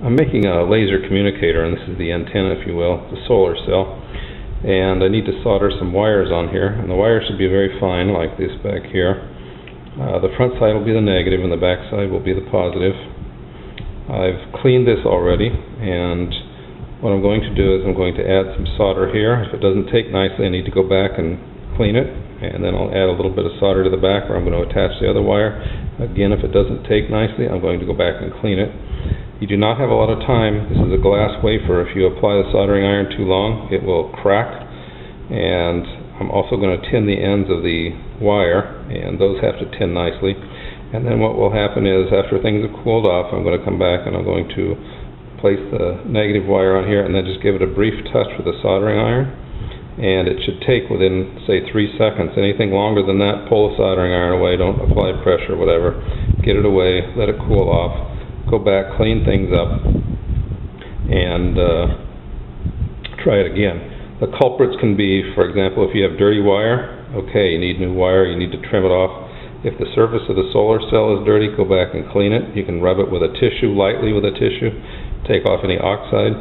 I'm making a laser communicator, and this is the antenna, if you will, the solar cell. And I need to solder some wires on here, and the wires should be very fine, like this back here. The front side will be the negative, and the back side will be the positive. I've cleaned this already, and what I'm going to do is I'm going to add some solder here. If it doesn't take nicely, I need to go back and clean it, and then I'll add a little bit of solder to the back, where I'm going to attach the other wire. Again, if it doesn't take nicely, I'm going to go back and clean it. You do not have a lot of time. This is a glass wafer. If you apply the soldering iron too long, it will crack. And I'm also going to tin the ends of the wire, and those have to tin nicely. And then what will happen is, after things have cooled off, I'm going to come back and I'm going to place the negative wire on here and then just give it a brief touch with the soldering iron. And it should take within, say, 3 seconds. Anything longer than that, pull the soldering iron away. Don't apply pressure, whatever. Get it away, let it cool off. Go back, clean things up, and try it again. The culprits can be, for example, if you have dirty wire, okay, you need new wire, you need to trim it off. If the surface of the solar cell is dirty, go back and clean it. You can rub it with a tissue, lightly with a tissue, take off any oxide.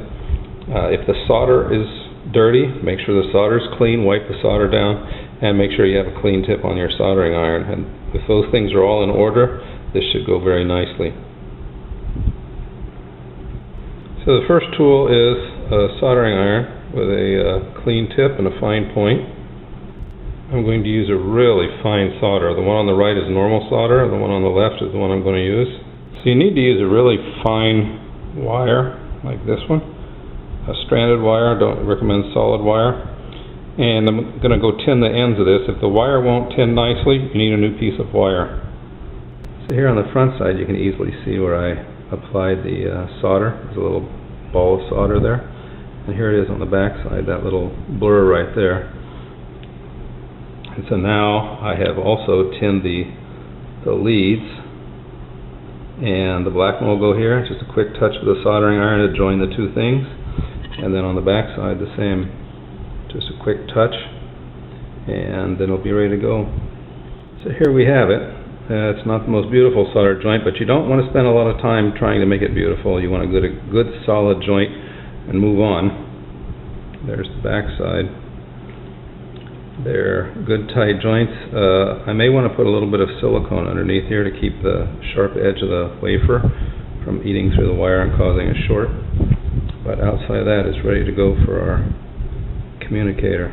If the solder is dirty, make sure the solder is clean, wipe the solder down, and make sure you have a clean tip on your soldering iron. And if those things are all in order, this should go very nicely. So the first tool is a soldering iron with a clean tip and a fine point. I'm going to use a really fine solder. The one on the right is normal solder, the one on the left is the one I'm going to use. So you need to use a really fine wire, like this one. A stranded wire, don't recommend solid wire. And I'm going to go tin the ends of this. If the wire won't tin nicely, you need a new piece of wire. So here on the front side, you can easily see where I applied the solder. There's a little ball of solder there, and here it is on the back side, that little blur right there. And so now I have also tinned the leads, and the black one will go here. Just a quick touch with the soldering iron to join the two things, and then on the back side the same, just a quick touch, and then it'll be ready to go. So here we have it. It's not the most beautiful solder joint, but you don't want to spend a lot of time trying to make it beautiful. You want to get a good solid joint and move on. There's the back side. They're good tight joints. I may want to put a little bit of silicone underneath here to keep the sharp edge of the wafer from eating through the wire and causing a short. But outside of that, it's ready to go for our communicator.